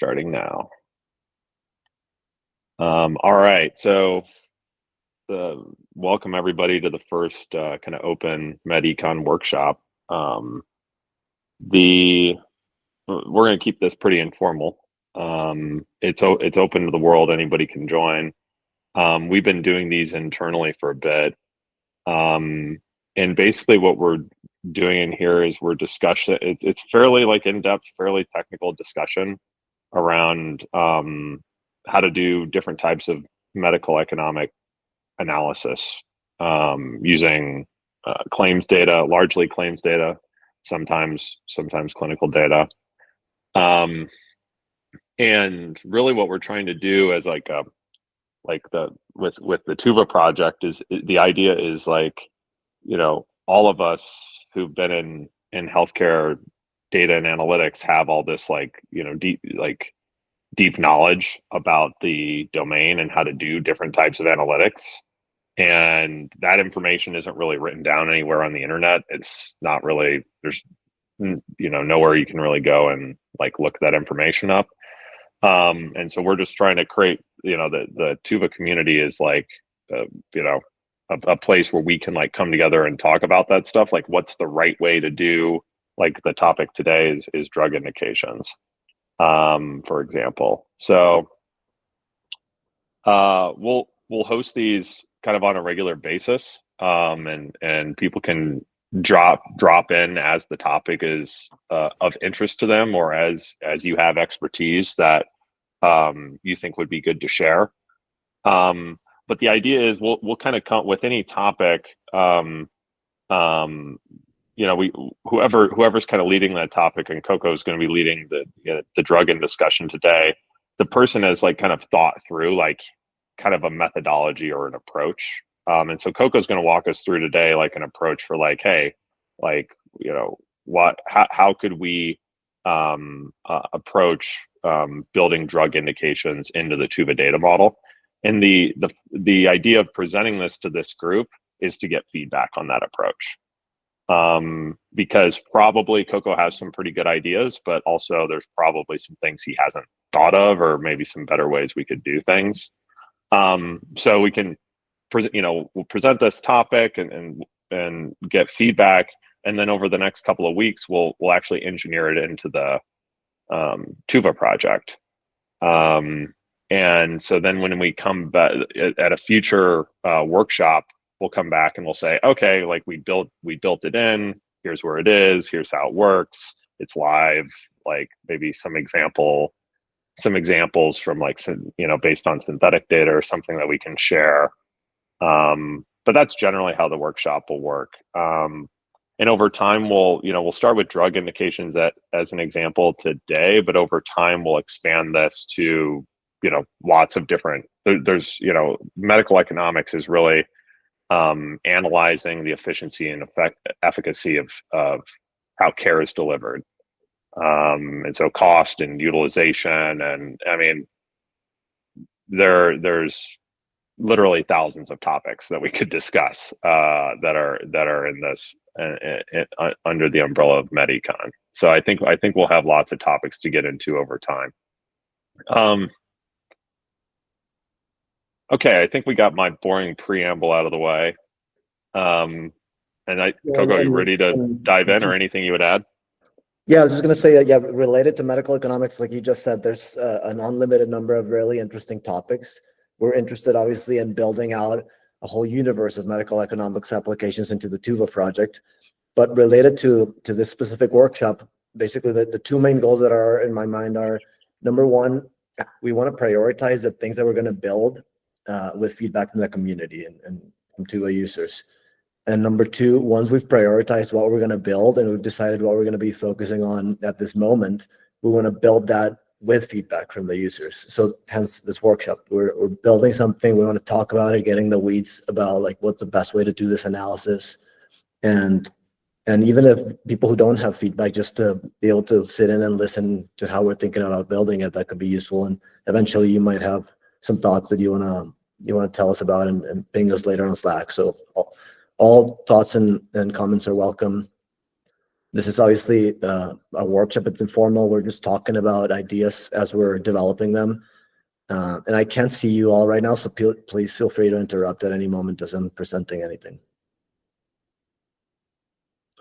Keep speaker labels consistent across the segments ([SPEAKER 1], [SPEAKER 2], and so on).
[SPEAKER 1] Starting now. All right, so welcome everybody to the first kind of open MedEcon workshop. The We're going to keep this pretty informal. It's open to the world; anybody can join. We've been doing these internally for a bit, and basically what we're doing in here is we're discussing. It's fairly like in-depth, fairly technical discussion around how to do different types of medical economic analysis using claims data, largely claims data, sometimes clinical data. And really what we're trying to do as with the Tuva project is the idea is like, all of us who've been in healthcare data and analytics have all this deep knowledge about the domain and how to do different types of analytics. And that information isn't really written down anywhere on the internet. It's not really, there's, nowhere you can really go and like look that information up. And so we're just trying to create, the Tuva community is like, a place where we can like come together and talk about that stuff. Like what's the right way to do, like the topic today is drug indications, for example. So we'll host these kind of on a regular basis, and people can drop in as the topic is of interest to them, or as you have expertise that you think would be good to share. But the idea is we'll kind of come with any topic. Whoever's kind of leading that topic, and Coco is going to be leading the drug in discussion today. The person has like kind of thought through like kind of a methodology or an approach. And so Coco's going to walk us through today like an approach for like, hey, like, how could we approach building drug indications into the Tuva data model? And the idea of presenting this to this group is to get feedback on that approach. Because probably Coco has some pretty good ideas, but also there's probably some things he hasn't thought of, or maybe some better ways we could do things. So we can, we'll present this topic and get feedback, and then over the next couple of weeks, we'll actually engineer it into the Tuva project. And so then when we come back at a future workshop, we'll come back and we'll say, okay, like we built it in, here's where it is, here's how it works, it's live, like maybe some examples from like, based on synthetic data or something that we can share. But that's generally how the workshop will work. And over time, we'll start with drug indications as an example today, but over time we'll expand this to, lots of different, there's, medical economics is really analyzing the efficiency and efficacy of how care is delivered. And so cost and utilization, and I mean, there's literally thousands of topics that we could discuss that are in this under the umbrella of MedEcon. So I think we'll have lots of topics to get into over time. Okay, I think we got my boring preamble out of the way. And Coco, you ready to dive in, or anything you would add?
[SPEAKER 2] Yeah, I was just going to say that, related to medical economics, like you just said, there's an unlimited number of really interesting topics. We're interested, obviously, in building out a whole universe of medical economics applications into the Tuva project. But related to this specific workshop, basically the two main goals that are in my mind are, number one, we want to prioritize the things that we're going to build with feedback from the community and from Tuva users. And number two, once we've prioritized what we're going to build and we've decided what we're going to be focusing on at this moment, we want to build that with feedback from the users. So hence this workshop, we're building something, we want to talk about it, getting the weeds about like what's the best way to do this analysis. And even if people who don't have feedback, just to be able to sit in and listen to how we're thinking about building it, that could be useful. And eventually you might have some thoughts that you want to tell us about and ping us later on Slack. So all thoughts and comments are welcome. This is obviously a workshop. It's informal. We're just talking about ideas as we're developing them. And I can't see you all right now, so please feel free to interrupt at any moment as I'm presenting anything.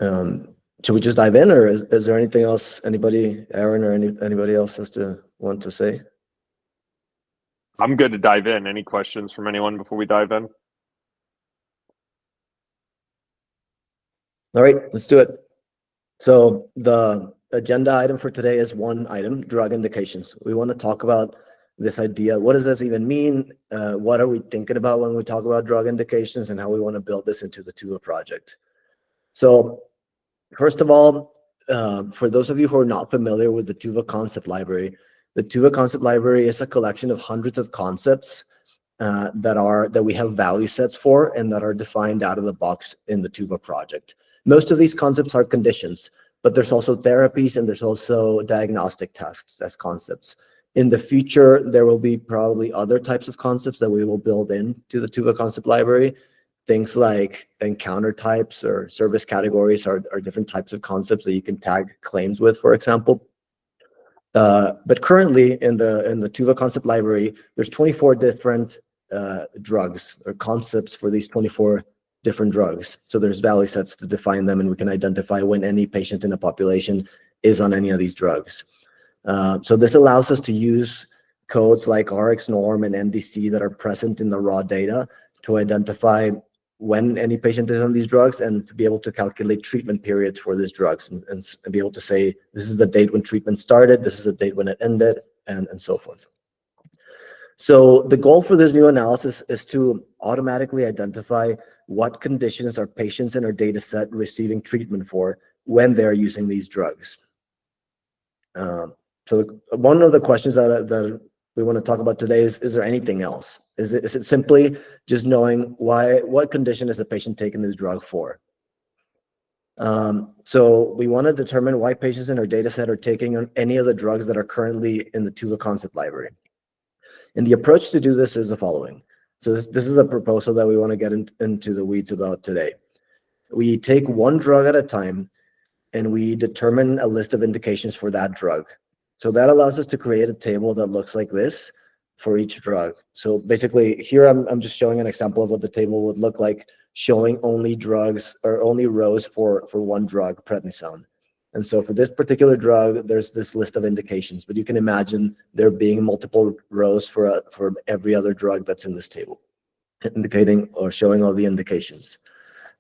[SPEAKER 2] Should we just dive in, or is there anything else anybody, Aaron or anybody else want to say?
[SPEAKER 1] I'm good to dive in. Any questions from anyone before we dive in?
[SPEAKER 2] All right, let's do it. So the agenda item for today is one item, drug indications. We want to talk about this idea. What does this even mean? What are we thinking about when we talk about drug indications, and how we want to build this into the Tuva project? So first of all, for those of you who are not familiar with the Tuva concept library, the Tuva concept library is a collection of hundreds of concepts that we have value sets for and that are defined out of the box in the Tuva project. Most of these concepts are conditions, but there's also therapies and there's also diagnostic tests as concepts. In the future, there will be probably other types of concepts that we will build into the Tuva concept library. Things like encounter types or service categories are different types of concepts that you can tag claims with, for example. But currently in the Tuva concept library, there's 24 different drugs or concepts for these 24 different drugs. So there's value sets to define them, and we can identify when any patient in a population is on any of these drugs. So this allows us to use codes like RX norm and NDC that are present in the raw data to identify when any patient is on these drugs, and to be able to calculate treatment periods for these drugs, and be able to say, this is the date when treatment started, this is the date when it ended, and so forth. So the goal for this new analysis is to automatically identify what conditions are patients in our data set receiving treatment for when they're using these drugs. So one of the questions that we want to talk about today is there anything else? Is it simply just knowing what condition is the patient taking this drug for? So we want to determine why patients in our data set are taking any of the drugs that are currently in the Tuva concept library. And the approach to do this is the following. So this is a proposal that we want to get into the weeds about today. We take one drug at a time, and we determine a list of indications for that drug. So that allows us to create a table that looks like this for each drug. So basically here I'm just showing an example of what the table would look like, showing only drugs or only rows for one drug, prednisone. And so for this particular drug, there's this list of indications, but you can imagine there being multiple rows for every other drug that's in this table, indicating or showing all the indications.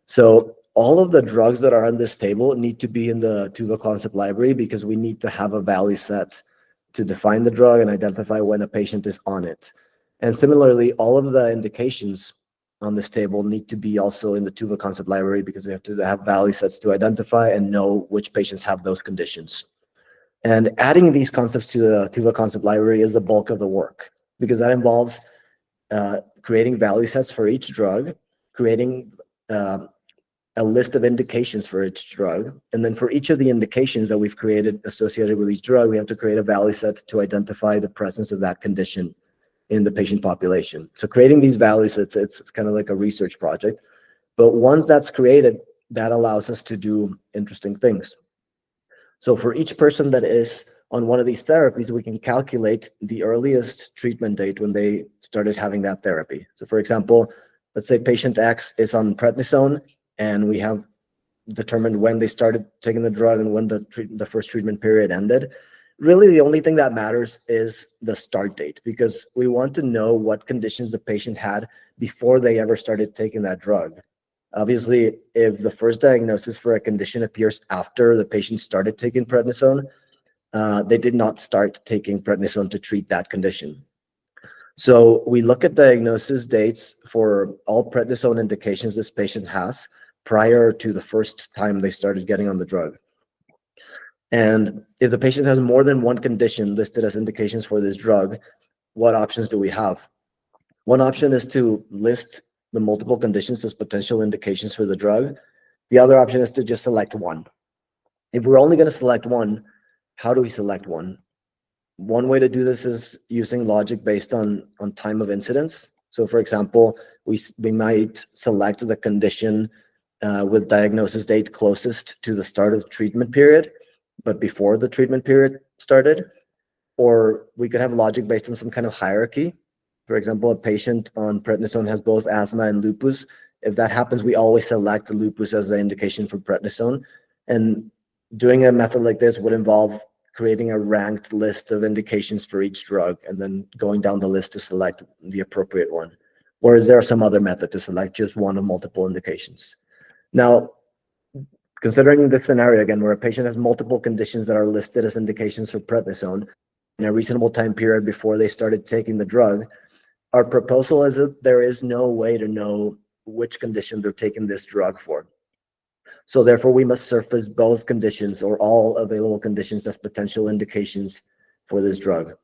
[SPEAKER 2] So all of the drugs that are on this table need to be in the Tuva concept library, because we need to have a value set to define the drug and identify when a patient is on it. And similarly, all of the indications on this table need to be also in the Tuva concept library, because we have to have value sets to identify and know which patients have those conditions. And adding these concepts to the Tuva concept library is the bulk of the work, because that involves creating value sets for each drug, creating a list of indications for each drug. And then for each of the indications that we've created associated with each drug, we have to create a value set to identify the presence of that condition in the patient population. So creating these value sets, it's kind of like a research project. But once that's created, that allows us to do interesting things. So for each person that is on one of these therapies, we can calculate the earliest treatment date when they started having that therapy. So for example, let's say patient X is on prednisone, and we have determined when they started taking the drug and when the first treatment period ended. Really, the only thing that matters is the start date, because we want to know what conditions the patient had before they ever started taking that drug. Obviously, if the first diagnosis for a condition appears after the patient started taking prednisone, they did not start taking prednisone to treat that condition. So we look at diagnosis dates for all prednisone indications this patient has prior to the first time they started getting on the drug. And if the patient has more than one condition listed as indications for this drug, what options do we have? One option is to list the multiple conditions as potential indications for the drug. The other option is to just select one. If we're only going to select one, how do we select one? One way to do this is using logic based on time of incidence. So for example, we might select the condition with diagnosis date closest to the start of treatment period, but before the treatment period started. Or we could have logic based on some kind of hierarchy. For example, a patient on prednisone has both asthma and lupus. If that happens, we always select the lupus as the indication for prednisone. And doing a method like this would involve creating a ranked list of indications for each drug and then going down the list to select the appropriate one. Or is there some other method to select just one of multiple indications? Now, considering this scenario again, where a patient has multiple conditions that are listed as indications for prednisone in a reasonable time period before they started taking the drug, our proposal is that there is no way to know which condition they're taking this drug for. So therefore, we must surface both conditions or all available conditions as potential indications for this drug.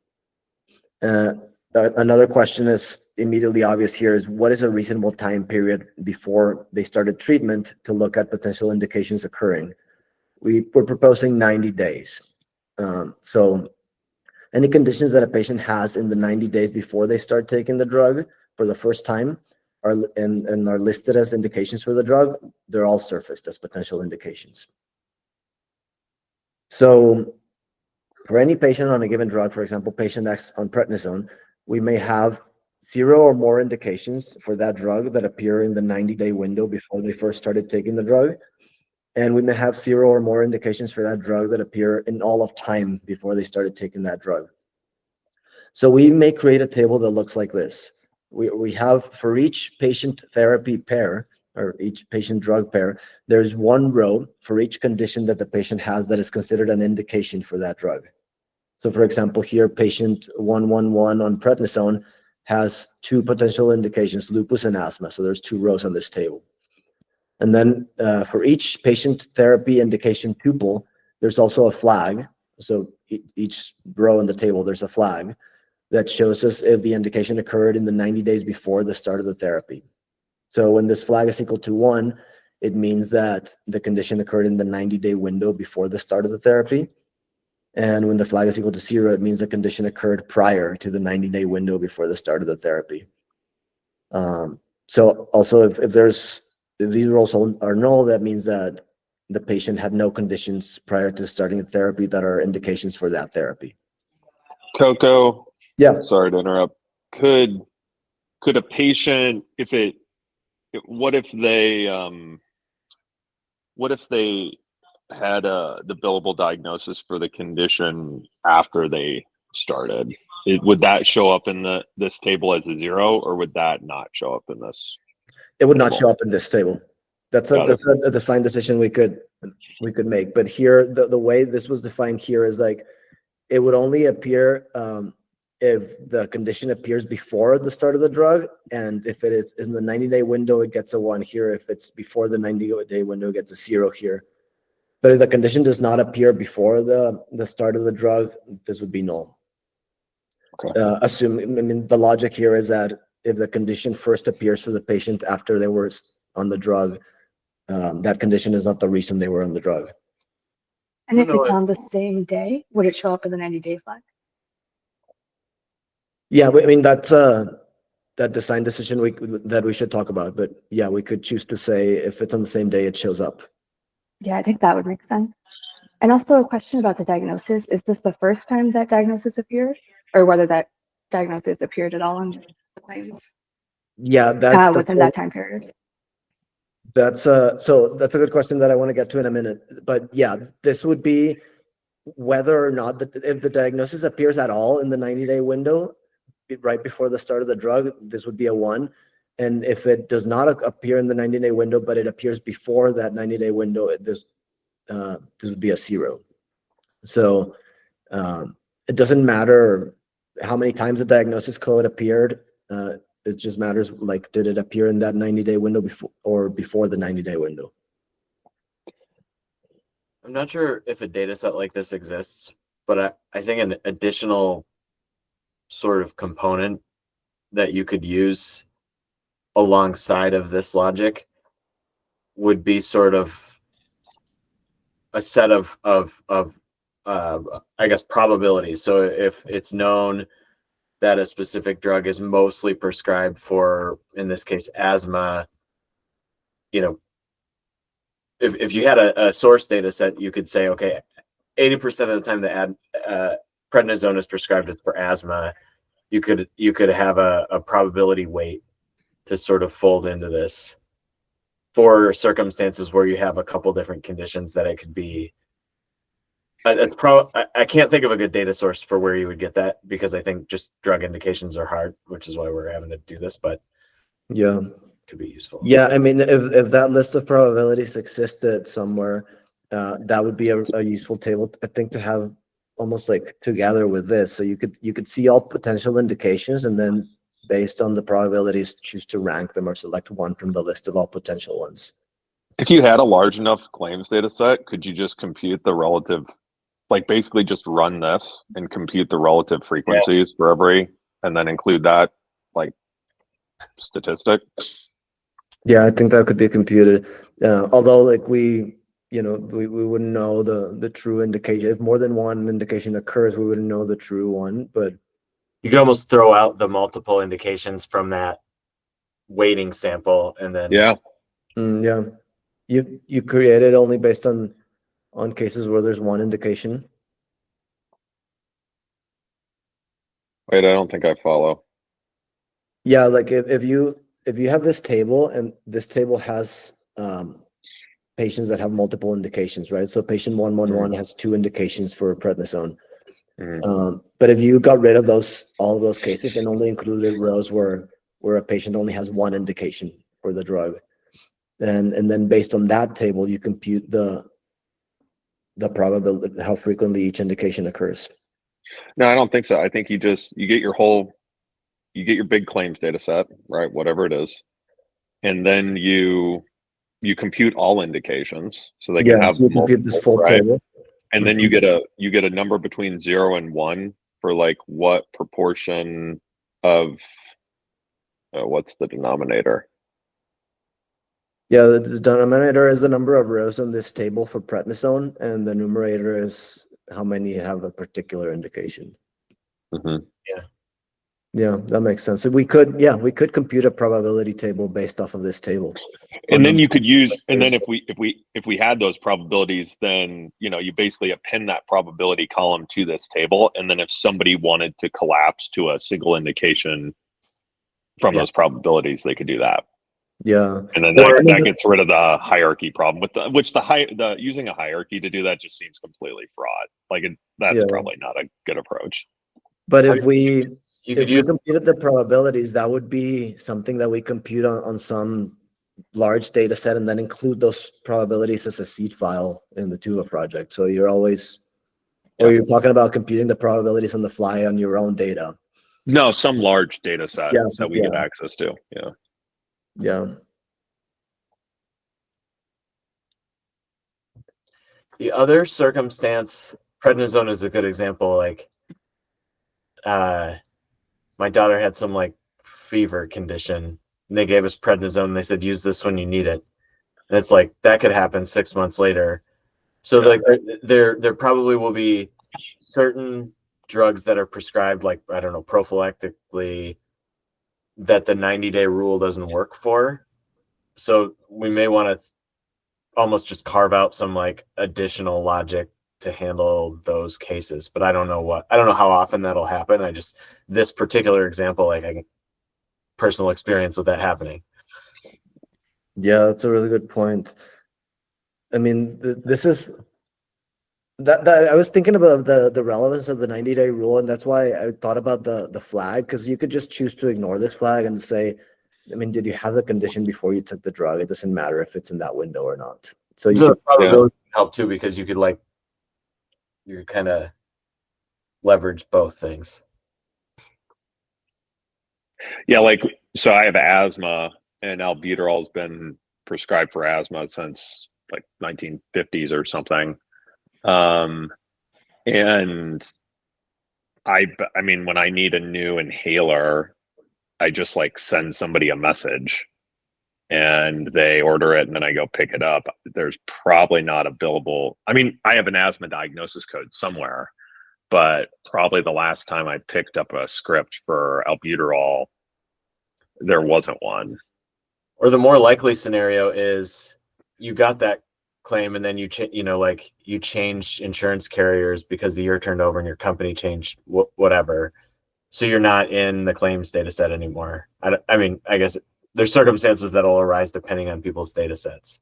[SPEAKER 2] Another question is immediately obvious here is what is a reasonable time period before they started treatment to look at potential indications occurring? We're proposing 90 days. So any conditions that a patient has in the 90 days before they start taking the drug for the first time and are listed as indications for the drug, they're all surfaced as potential indications. So for any patient on a given drug, for example, patient X on prednisone, we may have 0 or more indications for that drug that appear in the 90-day window before they first started taking the drug. And we may have 0 or more indications for that drug that appear in all of time before they started taking that drug. So we may create a table that looks like this. We have for each patient therapy pair or each patient drug pair, there's one row for each condition that the patient has that is considered an indication for that drug. So for example, here patient 111 on prednisone has 2 potential indications, lupus and asthma. So there's 2 rows on this table. And then for each patient therapy indication tuple, there's also a flag. So each row in the table, there's a flag that shows us if the indication occurred in the 90 days before the start of the therapy. So when this flag is equal to 1, it means that the condition occurred in the 90-day window before the start of the therapy. And when the flag is equal to 0, it means the condition occurred prior to the 90-day window before the start of the therapy. So also if these rows are null, that means that the patient had no conditions prior to starting the therapy that are indications for that therapy.
[SPEAKER 1] Coco,
[SPEAKER 2] Yeah.
[SPEAKER 1] sorry to interrupt. Could a patient, what if they had the billable diagnosis for the condition after they started? Would that show up in this table as a 0, or would that not show up in this?
[SPEAKER 2] It would not show up in this table. That's
[SPEAKER 1] Got
[SPEAKER 2] a design decision we could make. But here, the way this was defined here is like it would only appear if the condition appears before the start of the drug, and if it is in the 90-day window, it gets a 1 here. If it's before the 90-day window, it gets a 0 here. But if the condition does not appear before the start of the drug, this would be null.
[SPEAKER 1] Okay.
[SPEAKER 2] The logic here is that if the condition first appears for the patient after they were on the drug, that condition is not the reason they were on the drug.
[SPEAKER 3] And if it's on the same day, would it show up in the 90-day flag?
[SPEAKER 2] Yeah, I mean, that's that design decision that we should talk about. But yeah, we could choose to say if it's on the same day, it shows up.
[SPEAKER 3] Yeah, I think that would make sense. And also a question about the diagnosis. Is this the first time that diagnosis appeared, or whether that diagnosis appeared at all in the claims?
[SPEAKER 2] Yeah, that's
[SPEAKER 3] within that time period.
[SPEAKER 2] That's so that's a good question that I want to get to in a minute. But yeah, this would be whether or not if the diagnosis appears at all in the 90-day window, right before the start of the drug, this would be a 1. And if it does not appear in the 90-day window, but it appears before that 90-day window, this would be a 0. So it doesn't matter how many times the diagnosis code appeared. It just matters, like, did it appear in that 90-day window before the 90-day window?
[SPEAKER 4] I'm not sure if a data set like this exists, but I think an additional sort of component that you could use alongside of this logic would be sort of a set of I guess probabilities. So if it's known that a specific drug is mostly prescribed for, in this case, asthma, if you had a source data set, you could say, okay, 80% of the time the prednisone is prescribed for asthma. You could have a probability weight to sort of fold into this for circumstances where you have a couple different conditions that it could be. I can't think of a good data source for where you would get that, because I think just drug indications are hard, which is why we're having to do this, but
[SPEAKER 2] Yeah.
[SPEAKER 4] could be useful.
[SPEAKER 2] Yeah, I mean, if that list of probabilities existed somewhere, that would be a useful table, I think, to have almost like together with this. So you could see all potential indications, and then based on the probabilities, choose to rank them or select one from the list of all potential ones.
[SPEAKER 1] If you had a large enough claims data set, could you just compute the relative, like basically just run this and compute the relative frequencies for every, and then include that like statistic?
[SPEAKER 2] Yeah, I think that could be computed. Although like we wouldn't know the true indication. If more than one indication occurs, we wouldn't know the true one, but
[SPEAKER 4] You could almost throw out the multiple indications from that weighting sample, and then
[SPEAKER 1] Yeah.
[SPEAKER 2] yeah, you create it only based on cases where there's one indication.
[SPEAKER 1] Wait, I don't think I follow.
[SPEAKER 2] Yeah, like if you have this table, and this table has patients that have multiple indications, right? So patient 111 has 2 indications for prednisone. But if you got rid of all of those cases and only included rows where a patient only has 1 indication for the drug, and then based on that table, you compute the probability, how frequently each indication occurs.
[SPEAKER 1] No, I don't think so. I think you get your big claims data set, right? Whatever it is. And then you compute all indications so they can have
[SPEAKER 2] so you compute this full
[SPEAKER 1] right?
[SPEAKER 2] table.
[SPEAKER 1] And then you get a number between 0 and 1 for like what proportion of what's the denominator?
[SPEAKER 2] Yeah, the denominator is the number of rows in this table for prednisone, and the numerator is how many have a particular indication. Yeah, that makes sense. So we could compute a probability table based off of this table.
[SPEAKER 1] And then you could use, and then if we had those probabilities, then you basically append that probability column to this table, and then if somebody wanted to collapse to a single indication from those probabilities, they could do that.
[SPEAKER 2] Yeah,
[SPEAKER 1] and then that gets rid of the hierarchy problem with the using a hierarchy to do that just seems completely fraud. Like that's probably not a good approach.
[SPEAKER 2] But if we computed the probabilities, that would be something that we compute on some large data set, and then include those probabilities as a seed file in the Tuva project. So you're always, or you're talking about computing the probabilities on the fly on your own data.
[SPEAKER 1] No, some large data set that we get access to.
[SPEAKER 2] Yeah.
[SPEAKER 4] The other circumstance, prednisone is a good example. Like, my daughter had some like fever condition, and they gave us prednisone. And they said, use this when you need it. And it's like, that could happen 6 months later. So like there probably will be certain drugs that are prescribed, like, I don't know, prophylactically, that the 90-day rule doesn't work for. So we may want to almost just carve out some like additional logic to handle those cases. But I don't know how often that'll happen. This particular example, like, I personal experience with that happening.
[SPEAKER 2] Yeah, that's a really good point. I mean, this is that I was thinking about the relevance of the 90-day rule, and that's why I thought about the flag, because you could just choose to ignore this flag and say, I mean, did you have the condition before you took the drug? It doesn't matter if it's in that window or not. So you could
[SPEAKER 4] probability help too, because you could you kind of leverage both things.
[SPEAKER 1] Yeah, like, so I have asthma, and albuterol has been prescribed for asthma since like 1950s or something. And I mean, when I need a new inhaler, I just like send somebody a message and they order it, and then I go pick it up. There's probably not a billable. I mean, I have an asthma diagnosis code somewhere, but probably the last time I picked up a script for albuterol, there wasn't one.
[SPEAKER 4] Or the more likely scenario is you got that claim and then you like you change insurance carriers because the year turned over and your company changed whatever, so you're not in the claims data set anymore. I mean, I guess there's circumstances that'll arise depending on people's data sets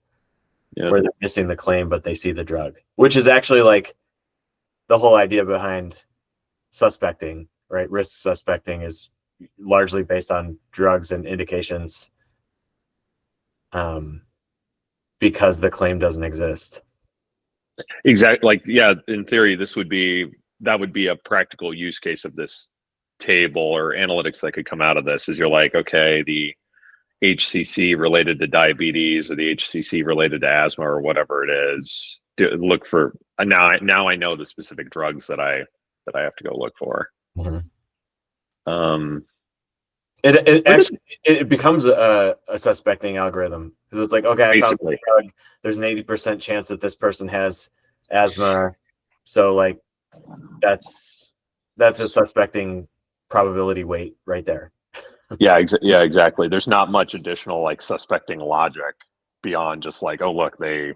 [SPEAKER 4] where they're missing the claim but they see the drug, which is actually like the whole idea behind suspecting, right? Risk suspecting is largely based on drugs and indications, because the claim doesn't exist.
[SPEAKER 1] Exactly. Like, yeah, in theory, that would be a practical use case of this table or analytics that could come out of this. Is you're like, okay, the HCC related to diabetes or the HCC related to asthma or whatever it is. Look for now. Now I know the specific drugs that I have to go look for.
[SPEAKER 4] Mm-hmm. It becomes a suspecting algorithm because it's like, okay, I found the drug. There's an 80% chance that this person has asthma, so like that's a suspecting probability weight right there.
[SPEAKER 1] Yeah, exactly. There's not much additional like suspecting logic beyond just like, oh look, they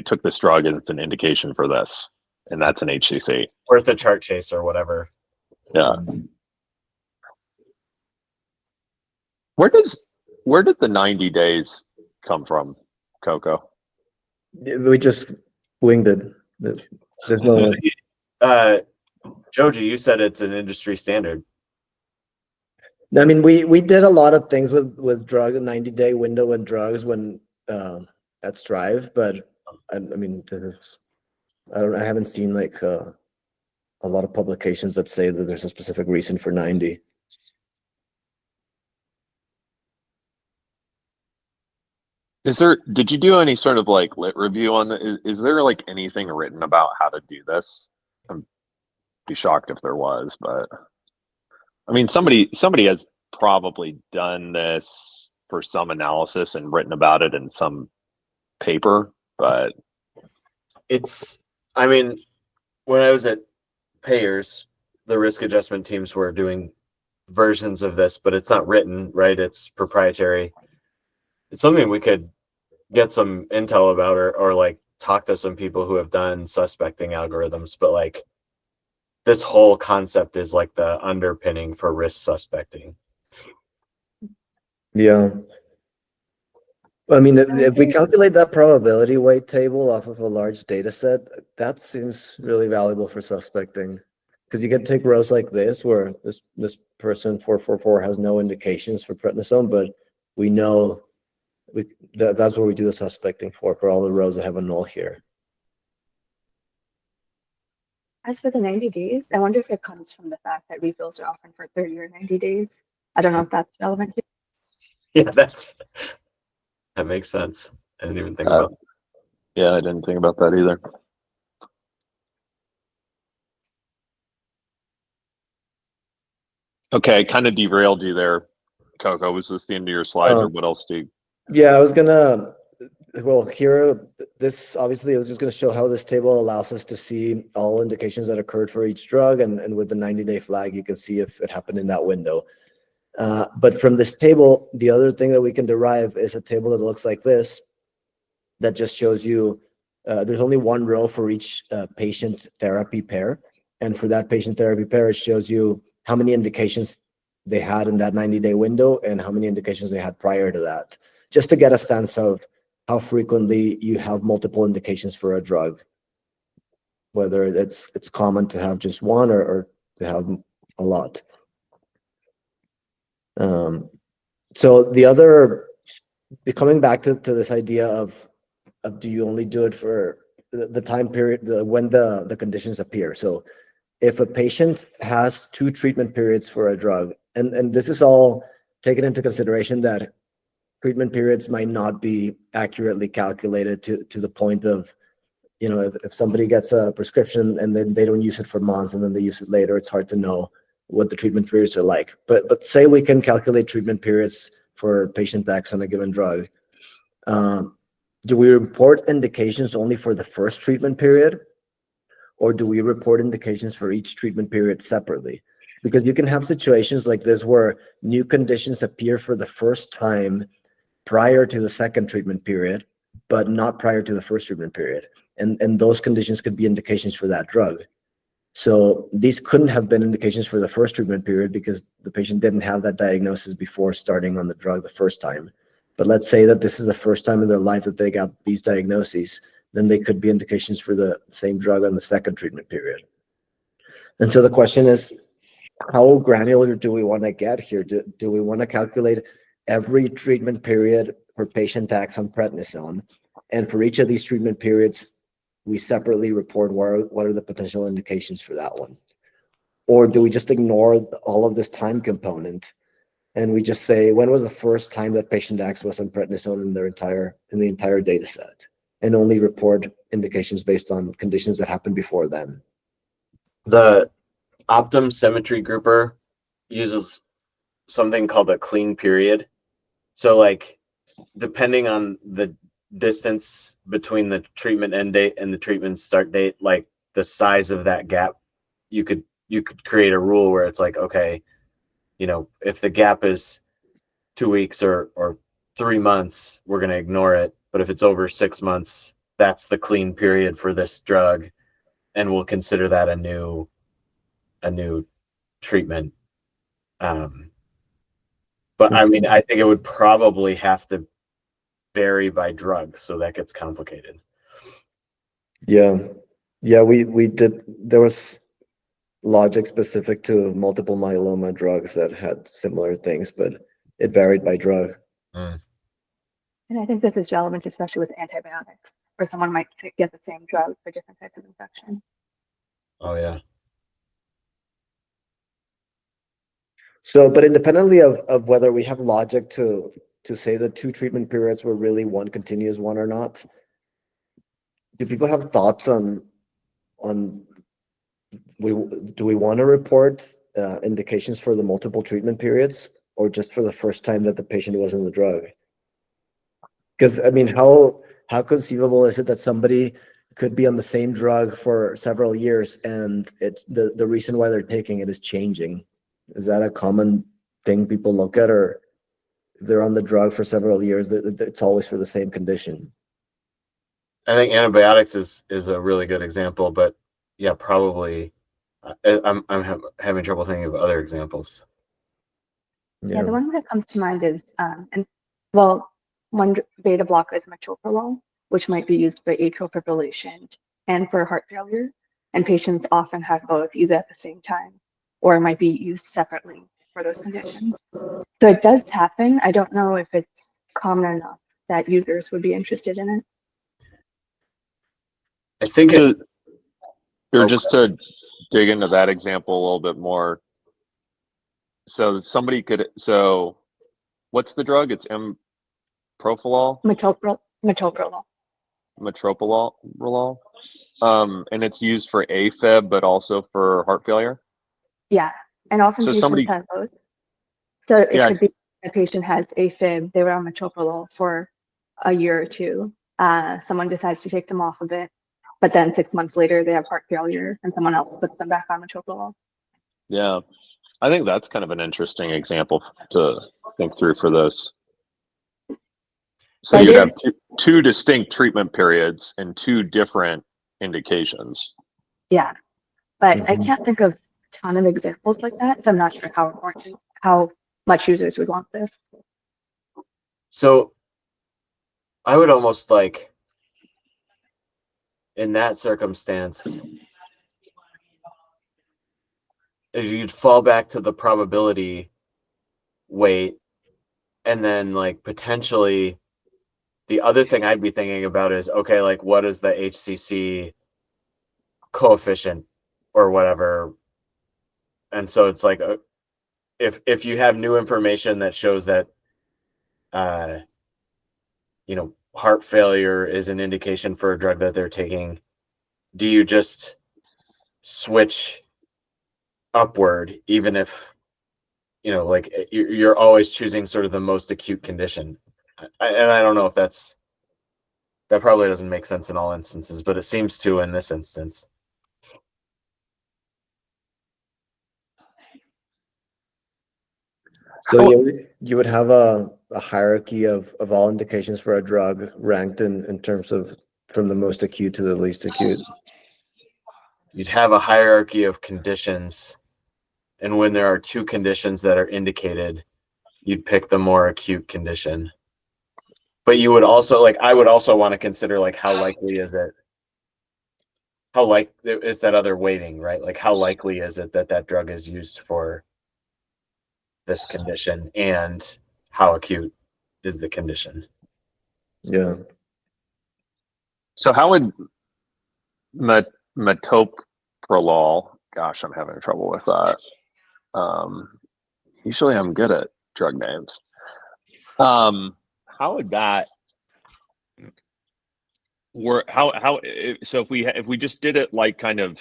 [SPEAKER 1] took this drug and it's an indication for this, and that's an HCC.
[SPEAKER 4] Worth a chart chase or whatever.
[SPEAKER 1] Yeah. Where did the 90 days come from, Coco?
[SPEAKER 2] We just winged it. There's no.
[SPEAKER 4] Joji, you said it's an industry standard.
[SPEAKER 2] I mean, we did a lot of things with drug 90-day window and drugs when at Strive, but I mean, I haven't seen like a lot of publications that say that there's a specific reason for 90.
[SPEAKER 1] Did you do any sort of like lit review on the, is there like anything written about how to do this? I'd be shocked if there was, but I mean, somebody has probably done this for some analysis and written about it in some paper, but
[SPEAKER 4] I mean, when I was at Payers, the risk adjustment teams were doing versions of this, but it's not written, right? It's proprietary. It's something we could get some intel about or like talk to some people who have done suspecting algorithms, but like this whole concept is like the underpinning for risk suspecting.
[SPEAKER 2] Yeah. I mean, if we calculate that probability weight table off of a large data set, that seems really valuable for suspecting, because you can take rows like this where this person 444 has no indications for prednisone, but we know that's where we do the suspecting for all the rows that have a null here.
[SPEAKER 3] As for the 90 days, I wonder if it comes from the fact that refills are often for 30 or 90 days. I don't know if that's relevant here.
[SPEAKER 4] Yeah, that makes sense. I didn't even think about that.
[SPEAKER 1] Yeah, I didn't think about that either. Okay, I kind of derailed you there, Coco. Was this the end of your slides, or what else do you?
[SPEAKER 2] Yeah, I was gonna. Well, here, this obviously I was just gonna show how this table allows us to see all indications that occurred for each drug, and with the 90-day flag, you can see if it happened in that window. But from this table, the other thing that we can derive is a table that looks like this, that just shows you there's only one row for each patient therapy pair. And for that patient therapy pair, it shows you how many indications they had in that 90-day window and how many indications they had prior to that, just to get a sense of how frequently you have multiple indications for a drug, whether it's common to have just one or to have a lot. So coming back to this idea of do you only do it for the time period when the conditions appear? So if a patient has 2 treatment periods for a drug, and this is all taken into consideration that treatment periods might not be accurately calculated to the point of, you know, if somebody gets a prescription and then they don't use it for months and then they use it later, it's hard to know what the treatment periods are like. But say we can calculate treatment periods for patient X on a given drug. Do we report indications only for the first treatment period, or do we report indications for each treatment period separately? Because you can have situations like this where new conditions appear for the first time prior to the second treatment period, but not prior to the first treatment period. And those conditions could be indications for that drug. So these couldn't have been indications for the first treatment period because the patient didn't have that diagnosis before starting on the drug the first time. But let's say that this is the first time in their life that they got these diagnoses, then they could be indications for the same drug on the second treatment period. And so the question is, how granular do we want to get here? Do we want to calculate every treatment period for patient X on prednisone? And for each of these treatment periods, we separately report what are the potential indications for that one? Or do we just ignore all of this time component and we just say, when was the first time that patient X was on prednisone in the entire data set, and only report indications based on conditions that happened before then?
[SPEAKER 4] The Optum symmetry grouper uses something called a clean period. So like, depending on the distance between the treatment end date and the treatment start date, like the size of that gap, you could create a rule where it's like, okay, if the gap is 2 weeks or 3 months, we're going to ignore it. But if it's over 6 months, that's the clean period for this drug, and we'll consider that a new treatment. But I mean, I think it would probably have to vary by drug, so that gets complicated.
[SPEAKER 2] Yeah, we did. There was logic specific to multiple myeloma drugs that had similar things, but it varied by drug.
[SPEAKER 4] Mm.
[SPEAKER 3] And I think this is relevant, especially with antibiotics, where someone might get the same drug for different types of infection.
[SPEAKER 4] Oh yeah.
[SPEAKER 2] So, but independently of whether we have logic to say that two treatment periods were really one continuous one or not, do people have thoughts on do we want to report indications for the multiple treatment periods, or just for the first time that the patient was on the drug? Because I mean, how conceivable is it that somebody could be on the same drug for several years and it's the reason why they're taking it is changing? Is that a common thing people look at, or if they're on the drug for several years, it's always for the same condition?
[SPEAKER 4] I think antibiotics is a really good example, but yeah, probably I'm having trouble thinking of other examples.
[SPEAKER 3] Yeah, the one that comes to mind is, one beta blocker is metoprolol, which might be used for atrial fibrillation and for heart failure. And patients often have both, either at the same time, or it might be used separately for those conditions. So it does happen. I don't know if it's common enough that users would be interested in it.
[SPEAKER 4] I think
[SPEAKER 1] just to dig into that example a little bit more. So what's the drug? It's metoprolol. Metoprolol. And it's used for AFib, but also for heart failure.
[SPEAKER 3] Yeah, and often
[SPEAKER 1] So
[SPEAKER 3] patients have both. So it could be a patient has AFib, they were on metoprolol for a year or two. Someone decides to take them off of it, but then 6 months later they have heart failure and someone else puts them back on metoprolol.
[SPEAKER 1] Yeah, I think that's kind of an interesting example to think through for this. So you'd have two distinct treatment periods and two different indications.
[SPEAKER 3] Yeah, but I can't think of a ton of examples like that, so I'm not sure how much users would want this.
[SPEAKER 4] So I would almost like, in that circumstance, if you'd fall back to the probability weight, and then like potentially the other thing I'd be thinking about is, okay, like what is the HCC coefficient or whatever? And so it's like, if you have new information that shows that heart failure is an indication for a drug that they're taking, do you just switch upward, even if like you're always choosing sort of the most acute condition? And I don't know if that probably doesn't make sense in all instances, but it seems to in this instance.
[SPEAKER 2] So you would have a a hierarchy of all indications for a drug ranked in terms of from the most acute to the least acute?
[SPEAKER 4] You'd have a hierarchy of conditions, and when there are two conditions that are indicated, you'd pick the more acute condition. But you would also, like, I would also want to consider, like, how likely is it, it's that other weighting, right? Like, how likely is it that that drug is used for this condition, and how acute is the condition?
[SPEAKER 2] Yeah.
[SPEAKER 1] So how would metoprolol? Gosh, I'm having trouble with that. Usually, I'm good at drug names. How would that work? So if we just did it like kind of,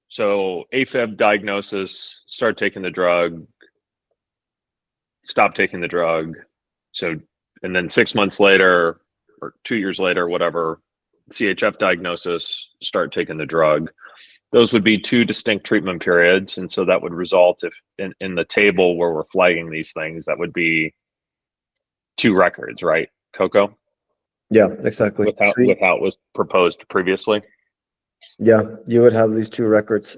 [SPEAKER 1] so AFib diagnosis, start taking the drug, stop taking the drug. So, and then 6 months later or 2 years later, whatever, CHF diagnosis, start taking the drug. Those would be two distinct treatment periods. And so that would result, if in the table where we're flagging these things, that would be two records, right, Coco?
[SPEAKER 2] Yeah, exactly.
[SPEAKER 1] With how it was proposed previously.
[SPEAKER 2] Yeah, you would have these two records,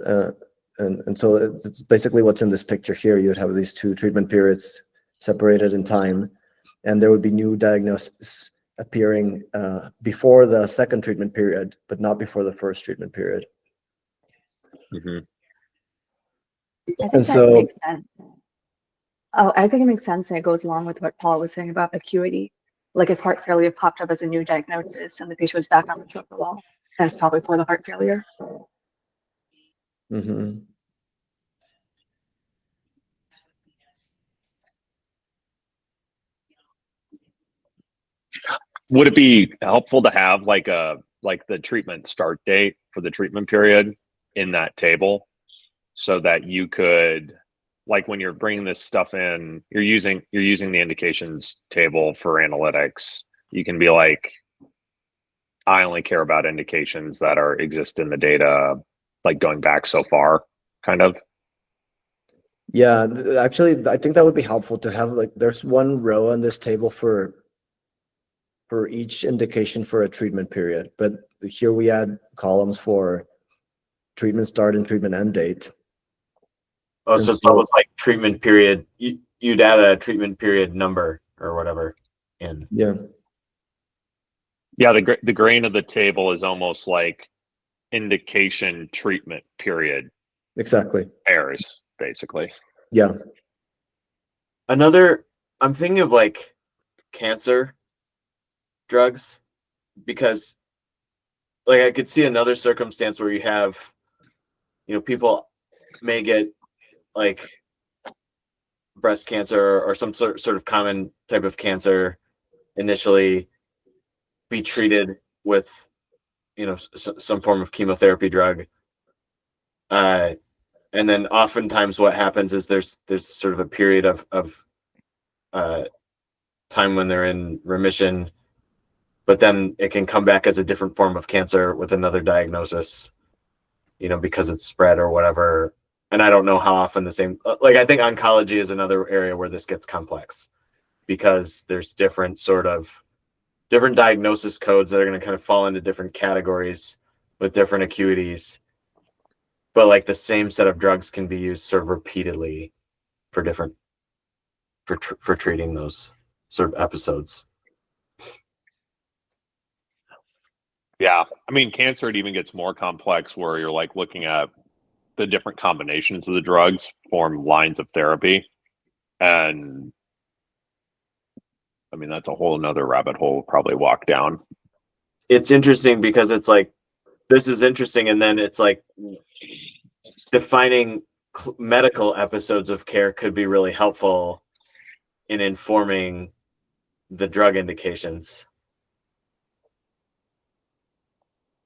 [SPEAKER 2] and so it's basically what's in this picture here. You would have these two treatment periods separated in time, and there would be new diagnoses appearing before the second treatment period, but not before the first treatment period.
[SPEAKER 1] Mm-hmm.
[SPEAKER 3] I
[SPEAKER 2] And
[SPEAKER 3] think that
[SPEAKER 2] so,
[SPEAKER 3] makes sense. Oh, I think it makes sense, and it goes along with what Paul was saying about acuity. Like if heart failure popped up as a new diagnosis and the patient was back on metoprolol, then it's probably for the heart failure.
[SPEAKER 2] mhm.
[SPEAKER 1] Would it be helpful to have like the treatment start date for the treatment period in that table, so that you could, like, when you're bringing this stuff in, you're using the indications table for analytics. You can be like, I only care about indications that exist in the data, like going back so far, kind of.
[SPEAKER 2] Yeah, actually, I think that would be helpful to have, like, there's one row on this table for each indication for a treatment period, but here we add columns for treatment start and treatment end date.
[SPEAKER 4] Oh,
[SPEAKER 2] And
[SPEAKER 4] so it's
[SPEAKER 2] so-
[SPEAKER 4] almost like treatment period. You'd add a treatment period number or whatever in.
[SPEAKER 2] Yeah,
[SPEAKER 1] Yeah, the grain of the table is almost like indication treatment period
[SPEAKER 2] exactly.
[SPEAKER 1] pairs, basically.
[SPEAKER 2] Yeah,
[SPEAKER 4] I'm thinking of like cancer drugs, because like I could see another circumstance where you have, people may get like breast cancer or some sort of common type of cancer, initially be treated with, some form of chemotherapy drug. And then oftentimes what happens is there's sort of a period of time when they're in remission, but then it can come back as a different form of cancer with another diagnosis, because it's spread or whatever. And I don't know how often the same, like, I think oncology is another area where this gets complex, because there's different diagnosis codes that are going to kind of fall into different categories with different acuities. But like the same set of drugs can be used sort of repeatedly for for treating those sort of episodes.
[SPEAKER 1] Yeah, I mean, cancer, it even gets more complex, where you're like looking at the different combinations of the drugs form lines of therapy, and I mean, that's a whole another rabbit hole we'll probably walk down.
[SPEAKER 4] It's interesting because it's like, this is interesting, and then it's like defining medical episodes of care could be really helpful in informing the drug indications.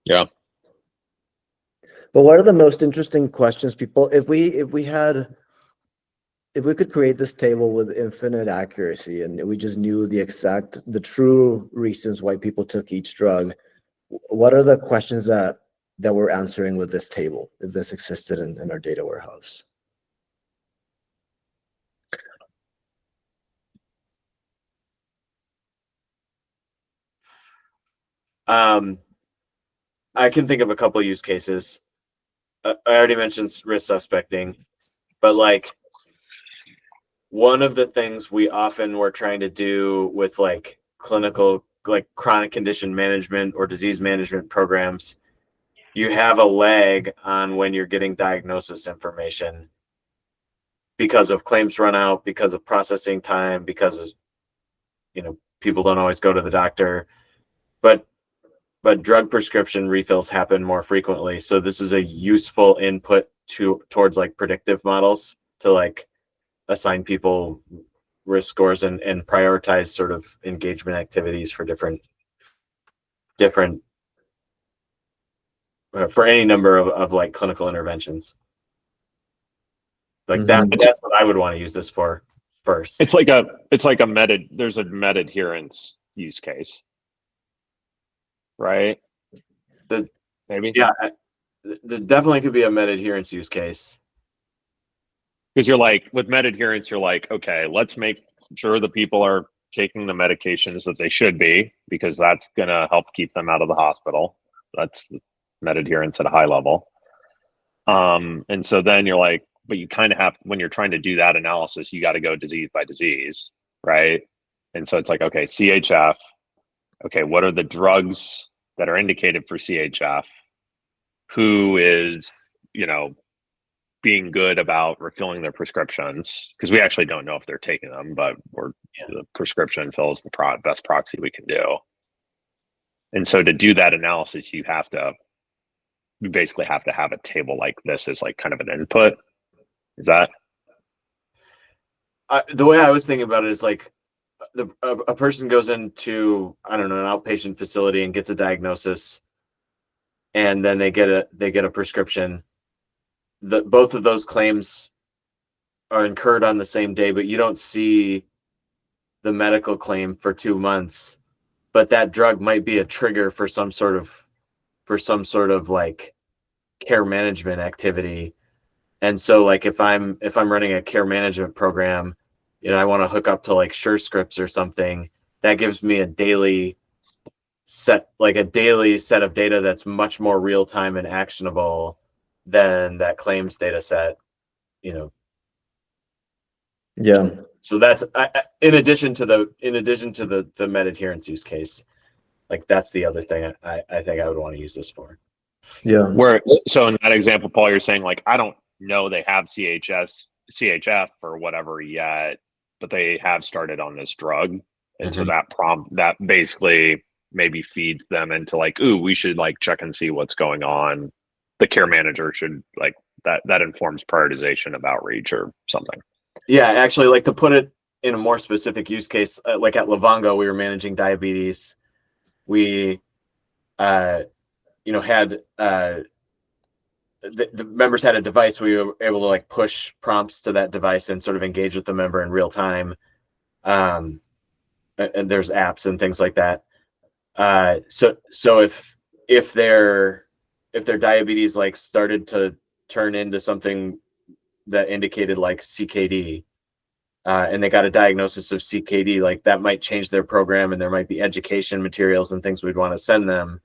[SPEAKER 1] Yeah.
[SPEAKER 2] but what are the most interesting questions, people? If we could create this table with infinite accuracy, and we just knew the true reasons why people took each drug, what are the questions that we're answering with this table, if this existed in our data warehouse?
[SPEAKER 4] I can think of a couple use cases. I already mentioned risk suspecting, but like one of the things we often were trying to do with like clinical, like chronic condition management or disease management programs, you have a lag on when you're getting diagnosis information because of claims run out, because of processing time, because of, people don't always go to the doctor, but drug prescription refills happen more frequently. So this is a useful input towards like predictive models to like assign people risk scores and prioritize sort of engagement activities for different for any number of like clinical interventions. Like that's what I would want to use this for first.
[SPEAKER 1] It's like there's a med adherence use case, right? Maybe.
[SPEAKER 4] Yeah, there definitely could be a med adherence use case.
[SPEAKER 1] Because you're like, with med adherence, you're like, okay, let's make sure the people are taking the medications that they should be, because that's going to help keep them out of the hospital. That's med adherence at a high level. And so then you're like, but you kind of have, when you're trying to do that analysis, you got to go disease by disease, right? And so it's like, okay, CHF, okay, what are the drugs that are indicated for CHF? Who is, being good about refilling their prescriptions? Because we actually don't know if they're taking them, but the prescription fill is the best proxy we can do. And so to do that analysis, you basically have to have a table like this as like kind of an input. Is that?
[SPEAKER 4] The way I was thinking about it is like a person goes into, I don't know, an outpatient facility and gets a diagnosis, and then they get a prescription. Both of those claims are incurred on the same day, but you don't see the medical claim for 2 months. But that drug might be a trigger for some sort of like care management activity. And so like if I'm running a care management program, I want to hook up to like SureScripts or something, that gives me a daily set of data that's much more real time and actionable than that claims data set.
[SPEAKER 2] Yeah.
[SPEAKER 4] So that's in addition to the med adherence use case. Like that's the other thing I think I would want to use this for.
[SPEAKER 2] Yeah.
[SPEAKER 1] So in that example, Paul, you're saying like, I don't know they have CHF or whatever yet, but they have started on this drug. And so that basically maybe feeds them into like, ooh, we should like check and see what's going on. The care manager should like that informs prioritization of outreach or something.
[SPEAKER 4] Yeah, actually, like to put it in a more specific use case, like at Livongo, we were managing diabetes. We, had the members had a device. We were able to like push prompts to that device and sort of engage with the member in real time. And there's apps and things like that. So if their diabetes like started to turn into something that indicated like CKD, and they got a diagnosis of CKD, like that might change their program, and there might be education materials and things we'd want to send them.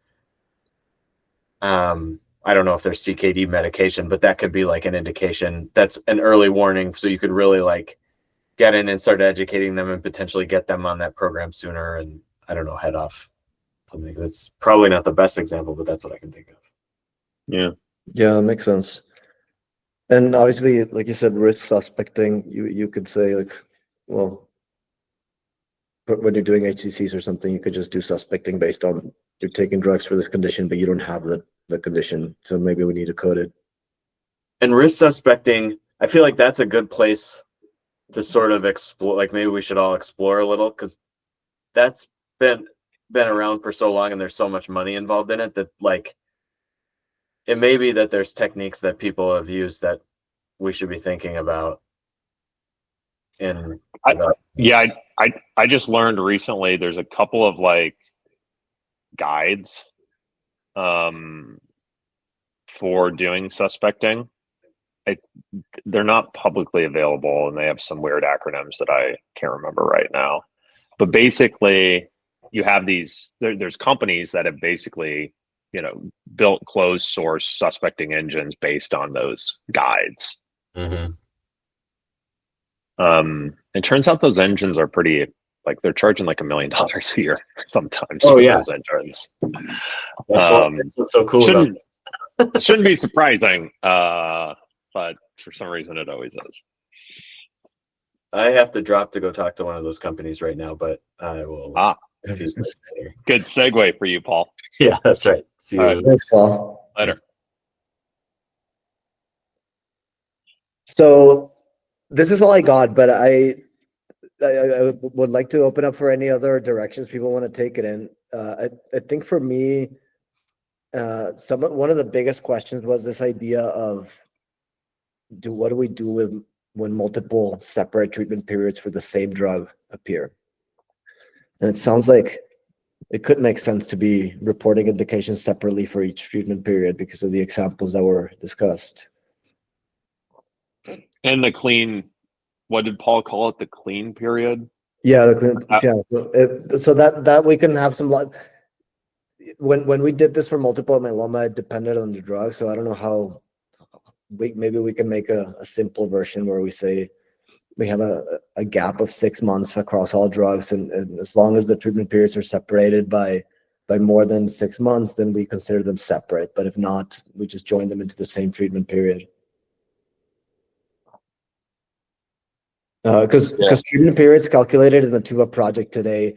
[SPEAKER 4] I don't know if there's CKD medication, but that could be like an indication. That's an early warning, so you could really like get in and start educating them and potentially get them on that program sooner, and I don't know, head off something. That's probably not the best example, but that's what I can think of.
[SPEAKER 1] Yeah.
[SPEAKER 2] Yeah, that makes sense. And obviously, like you said, risk suspecting, you could say like, well, when you're doing HCCs or something, you could just do suspecting based on you're taking drugs for this condition, but you don't have the condition. So maybe we need to code it.
[SPEAKER 4] And risk suspecting, I feel like that's a good place to sort of explore. Like maybe we should all explore a little, because that's been around for so long and there's so much money involved in it that like it may be that there's techniques that people have used that we should be thinking about.
[SPEAKER 1] I just learned recently there's a couple of like guides for doing suspecting. They're not publicly available, and they have some weird acronyms that I can't remember right now. But basically, you have there's companies that have basically, built closed source suspecting engines based on those guides.
[SPEAKER 4] Mm-hmm.
[SPEAKER 1] It turns out those engines are pretty, like, they're charging like $1 million a year sometimes
[SPEAKER 4] Oh,
[SPEAKER 1] for
[SPEAKER 4] yeah.
[SPEAKER 1] those engines.
[SPEAKER 4] That's what's so cool about it.
[SPEAKER 1] Shouldn't be surprising, but for some reason it always is.
[SPEAKER 4] I have to drop to go talk to one of those companies right now, but I will. Do you guys later.
[SPEAKER 1] Good segue for you, Paul.
[SPEAKER 4] Yeah, that's right. See you.
[SPEAKER 1] All right.
[SPEAKER 2] Thanks, Paul.
[SPEAKER 1] Later.
[SPEAKER 2] So this is all I got, but I would like to open up for any other directions people want to take it in. I think for me, one of the biggest questions was this idea of what do we do with when multiple separate treatment periods for the same drug appear? And it sounds like it could make sense to be reporting indications separately for each treatment period because of the examples that were discussed.
[SPEAKER 1] And the clean, what did Paul call it? The clean period?
[SPEAKER 2] Yeah, so that we can have some when we did this for multiple myeloma, it depended on the drug. So I don't know how maybe we can make a simple version where we say we have a gap of 6 months across all drugs, and as long as the treatment periods are separated by more than 6 months, then we consider them separate. But if not, we just join them into the same treatment period. Because treatment periods calculated in the Tuva project today,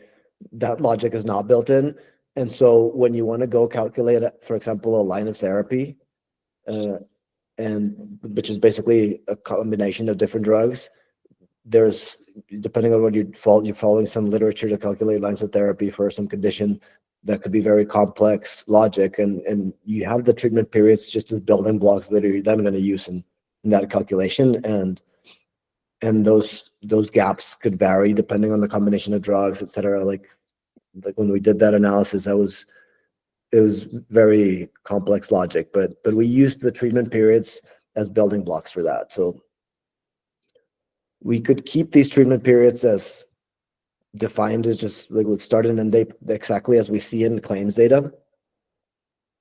[SPEAKER 2] that logic is not built in. And so when you want to go calculate, for example, a line of therapy, and which is basically a combination of different drugs, there's, depending on what you're following some literature to calculate lines of therapy for some condition, that could be very complex logic, and you have the treatment periods just as building blocks that you're then going to use in that calculation, and those gaps could vary depending on the combination of drugs, etc. Like when we did that analysis, it was very complex logic, but we used the treatment periods as building blocks for that. So we could keep these treatment periods as defined as just like with start and end date exactly as we see in claims data,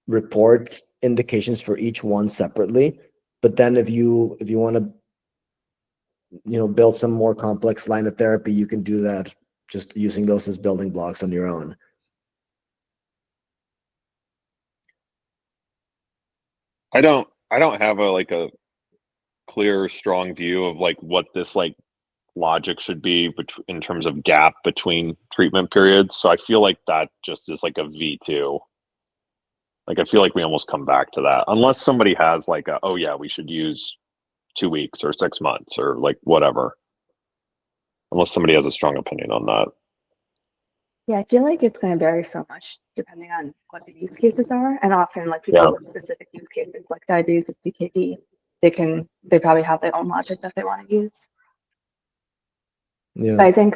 [SPEAKER 2] report indications for each one separately. But then if you want to build some more complex line of therapy, you can do that just using those as building blocks on your own.
[SPEAKER 1] I don't have a clear, strong view of like what this like logic should be in terms of gap between treatment periods. So I feel like that just is like a V2. Like I feel like we almost come back to that unless somebody has like oh yeah, we should use 2 weeks or 6 months or like whatever. Unless somebody has a strong opinion on that.
[SPEAKER 3] Yeah, I feel like it's going to vary so much depending on what the use cases are, and often like people with specific use cases like diabetes and CKD, they probably have their own logic that they want to use.
[SPEAKER 2] Yeah.
[SPEAKER 3] But I think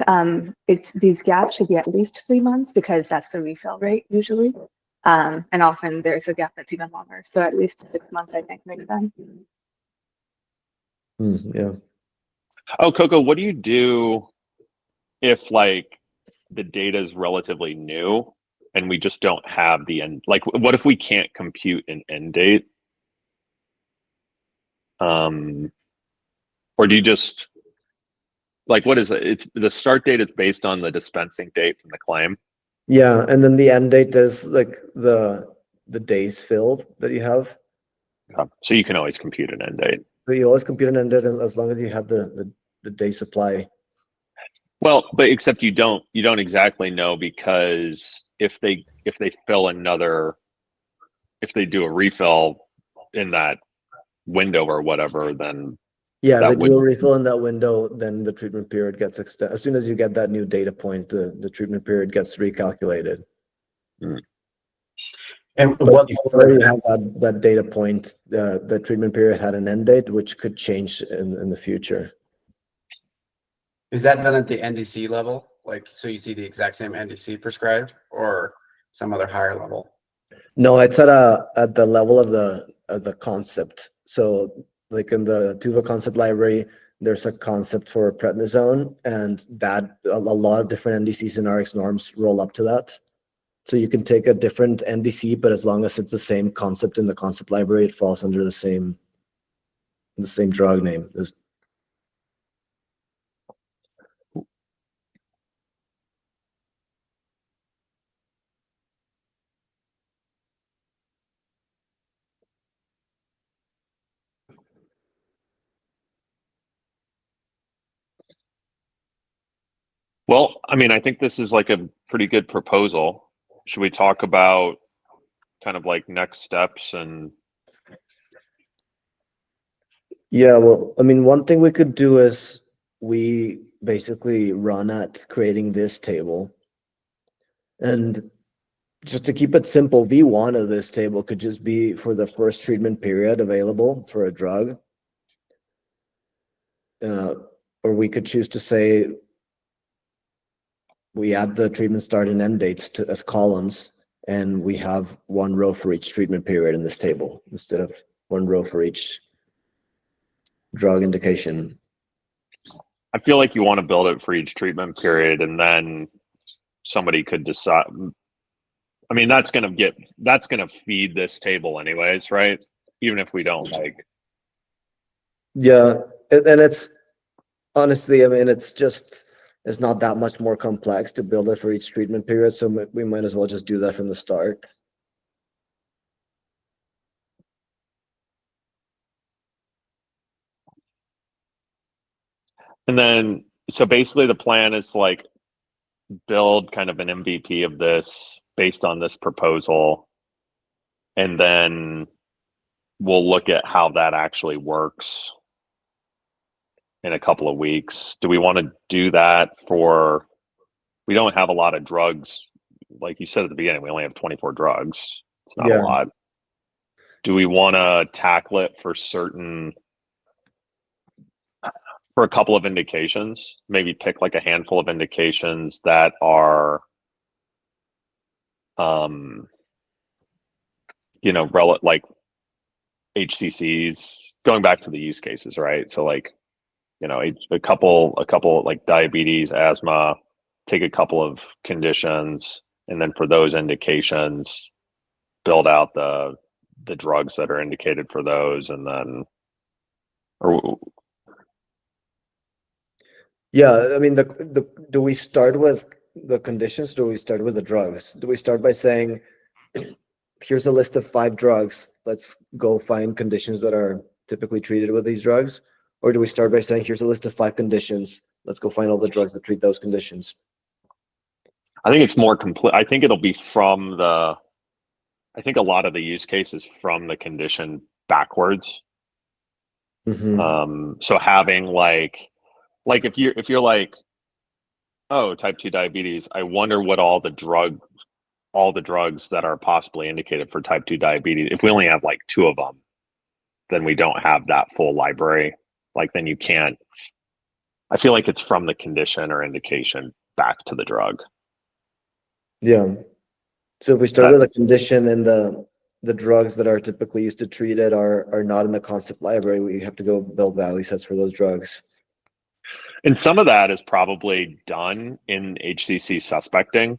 [SPEAKER 3] these gaps should be at least 3 months because that's the refill rate usually, and often there's a gap that's even longer. So at least 6 months, I think, makes sense.
[SPEAKER 2] Yeah.
[SPEAKER 1] Oh, Coco, what do you do if like the data is relatively new and we just don't have the end? Like, what if we can't compute an end date? Or do you just like, what is it? It's the start date is based on the dispensing date from the claim.
[SPEAKER 2] Yeah, and then the end date is like the days filled that you have.
[SPEAKER 1] So you can always compute an end date.
[SPEAKER 2] So you always compute an end date as long as you have the day supply.
[SPEAKER 1] Well, but except you don't exactly know, because if they fill another, if they do a refill in that window or whatever, then
[SPEAKER 2] yeah, they do a refill in that window, then the treatment period gets extended. As soon as you get that new data point, the treatment period gets recalculated.
[SPEAKER 4] And
[SPEAKER 2] but before you have that data point, the treatment period had an end date, which could change in the future.
[SPEAKER 5] Is that done at the NDC level? Like, so you see the exact same NDC prescribed, or some other higher level?
[SPEAKER 2] No, it's at the level of the concept. So like in the Tuva concept library, there's a concept for prednisone, and that a lot of different NDCs and RX norms roll up to that. So you can take a different NDC, but as long as it's the same concept in the concept library, it falls under the same drug name.
[SPEAKER 1] Well, I mean, I think this is like a pretty good proposal. Should we talk about kind of like next steps and
[SPEAKER 2] Yeah, well, I mean, one thing we could do is we basically run at creating this table. And just to keep it simple, V1 of this table could just be for the first treatment period available for a drug. Or we could choose to say we add the treatment start and end dates as columns, and we have one row for each treatment period in this table instead of one row for each drug indication.
[SPEAKER 1] I feel like you want to build it for each treatment period, and then somebody could decide. I mean, that's going to feed this table anyways, right? Even if we don't like.
[SPEAKER 2] Yeah, and it's honestly, I mean, it's not that much more complex to build it for each treatment period, so we might as well just do that from the start.
[SPEAKER 1] And then, so basically the plan is to like build kind of an MVP of this based on this proposal. And then we'll look at how that actually works in a couple of weeks. Do we want to do that we don't have a lot of drugs. Like you said at the beginning, we only have 24 drugs. It's not a lot. Do we want to tackle it for a couple of indications, maybe pick like a handful of indications that are, like HCCs, going back to the use cases, right? So like, a couple like diabetes, asthma, take a couple of conditions, and then for those indications, build out the drugs that are indicated for those, and then, or
[SPEAKER 2] Yeah, I mean, do we start with the conditions? Do we start with the drugs? Do we start by saying, here's a list of 5 drugs, let's go find conditions that are typically treated with these drugs? Or do we start by saying, here's a list of 5 conditions, let's go find all the drugs that treat those conditions?
[SPEAKER 1] I think it's more complete. I think it'll be I think a lot of the use cases from the condition backwards. So having like if you're like, oh, type 2 diabetes, I wonder what all the drugs that are possibly indicated for type 2 diabetes. If we only have like 2 of them, then we don't have that full library. Like then you can't. I feel like it's from the condition or indication back to the drug.
[SPEAKER 2] Yeah. So if we start with a condition and the drugs that are typically used to treat it are not in the concept library, we have to go build value sets for those drugs.
[SPEAKER 1] And some of that is probably done in HCC suspecting.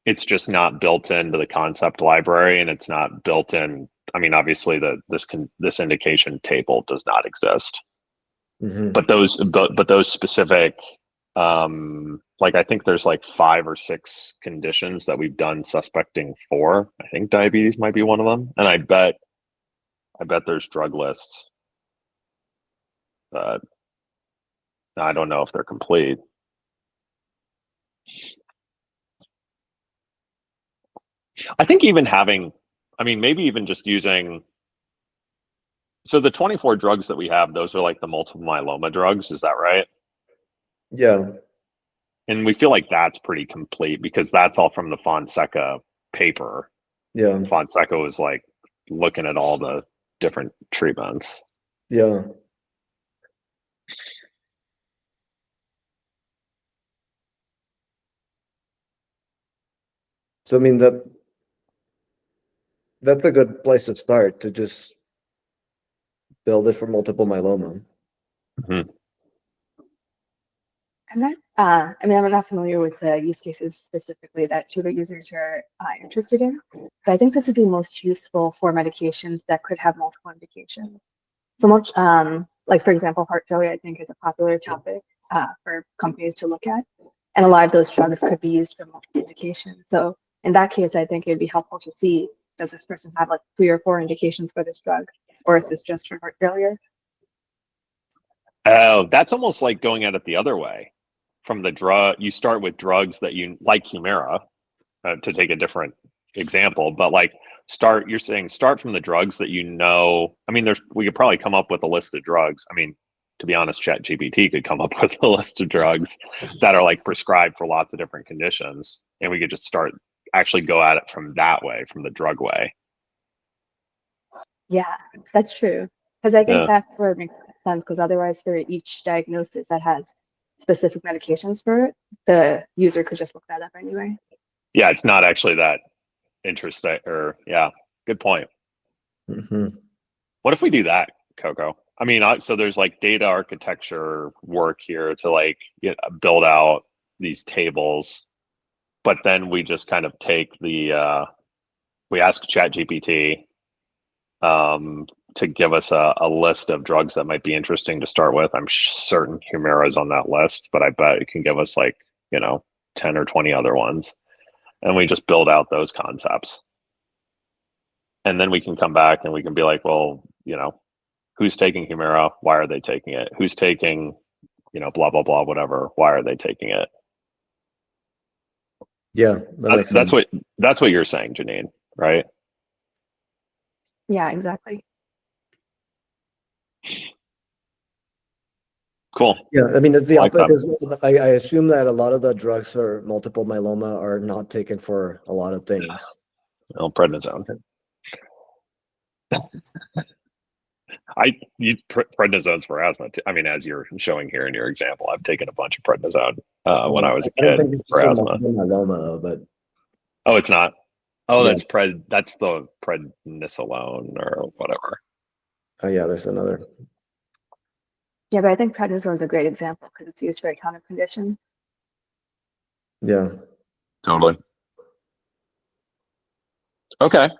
[SPEAKER 1] It's just not built into the concept library, and it's not built in. I mean, obviously, this indication table does not exist. But those specific, like I think there's like 5 or 6 conditions that we've done suspecting for. I think diabetes might be one of them, and I bet there's drug lists. I don't know if they're complete. I think even maybe even just using. So the 24 drugs that we have, those are like the multiple myeloma drugs. Is that right?
[SPEAKER 2] Yeah.
[SPEAKER 1] And we feel like that's pretty complete because that's all from the Fonseca paper.
[SPEAKER 2] Yeah.
[SPEAKER 1] Fonseca was like looking at all the different treatments.
[SPEAKER 2] Yeah. So I mean that's a good place to start, to just build it for multiple myeloma.
[SPEAKER 3] I'm not, I mean, I'm not familiar with the use cases specifically that Tuva users are interested in, but I think this would be most useful for medications that could have multiple indications. So much, like for example, heart failure, I think is a popular topic for companies to look at. And a lot of those drugs could be used for multiple indications. So in that case, I think it'd be helpful to see, does this person have like 3 or 4 indications for this drug, or if it's just for heart failure?
[SPEAKER 1] Oh, that's almost like going at it the other way. From the drug, you start with drugs that you like, Humira, to take a different example, but like you're saying start from the drugs that you know. I mean, we could probably come up with a list of drugs. I mean, to be honest, ChatGPT could come up with a list of drugs that are like prescribed for lots of different conditions, and we could just actually go at it from that way, from the drug way.
[SPEAKER 3] Yeah, that's true. Because I think
[SPEAKER 1] Yeah.
[SPEAKER 3] that's where it makes sense, because otherwise for each diagnosis that has specific medications for it, the user could just look that up anyway.
[SPEAKER 1] Yeah, it's not actually that interesting. Or yeah, good point.
[SPEAKER 2] Mhm.
[SPEAKER 1] What if we do that, Coco? I mean, so there's like data architecture work here to like build out these tables, but then we just kind of take we ask ChatGPT to give us a list of drugs that might be interesting to start with. I'm certain Humira is on that list, but I bet it can give us like 10 or 20 other ones, and we just build out those concepts, and then we can come back and we can be like, well, who's taking Humira? Why are they taking it? Who's taking, blah, blah, blah, whatever. Why are they taking it?
[SPEAKER 2] Yeah, that makes sense.
[SPEAKER 1] That's what you're saying, Janine, right?
[SPEAKER 3] Yeah, exactly.
[SPEAKER 1] Cool.
[SPEAKER 2] Yeah, I mean, it's the
[SPEAKER 1] I like
[SPEAKER 2] opposite.
[SPEAKER 1] that.
[SPEAKER 2] I assume that a lot of the drugs for multiple myeloma are not taken for a lot of things.
[SPEAKER 1] Well, prednisone. Prednisone's for asthma too. I mean, as you're showing here in your example, I've taken a bunch of prednisone when I was a
[SPEAKER 2] I don't
[SPEAKER 1] kid
[SPEAKER 2] think it's
[SPEAKER 1] for
[SPEAKER 2] for
[SPEAKER 1] asthma.
[SPEAKER 2] multiple myeloma though, but
[SPEAKER 1] Oh, it's not. Oh,
[SPEAKER 2] yeah.
[SPEAKER 1] that's the prednisolone or whatever.
[SPEAKER 2] Oh yeah, there's another.
[SPEAKER 3] Yeah, but I think prednisone is a great example because it's used for a ton of conditions.
[SPEAKER 2] Yeah.
[SPEAKER 1] Totally. Okay.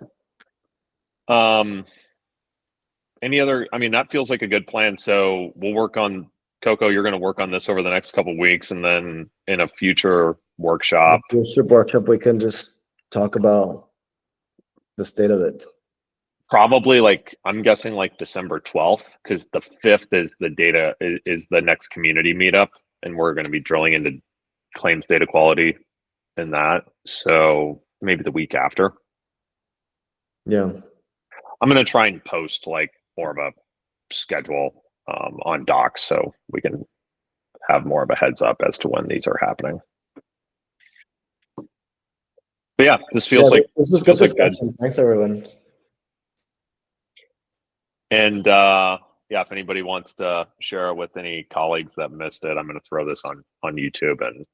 [SPEAKER 1] Any other? I mean, that feels like a good plan. So we'll work on Coco. You're going to work on this over the next couple of weeks, and then in a future workshop,
[SPEAKER 2] Workshop, we can just talk about the state of it.
[SPEAKER 1] probably like I'm guessing like December 12th, because the 5th is the data is the next community meetup, and we're going to be drilling into claims data quality in that. So maybe the week after.
[SPEAKER 2] Yeah.
[SPEAKER 1] I'm going to try and post like more of a schedule on Docs so we can have more of a heads up as to when these are happening. But yeah, this was
[SPEAKER 2] good
[SPEAKER 1] like good.
[SPEAKER 2] discussion. Thanks everyone.
[SPEAKER 1] And yeah, if anybody wants to share it with any colleagues that missed it, I'm going to throw this on YouTube and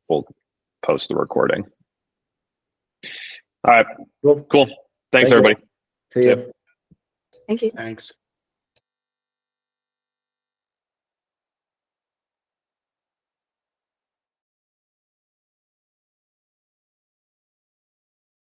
[SPEAKER 1] we'll post the recording. All right, cool. Thanks, everybody.
[SPEAKER 2] See you.
[SPEAKER 3] Thank you.
[SPEAKER 5] Thanks.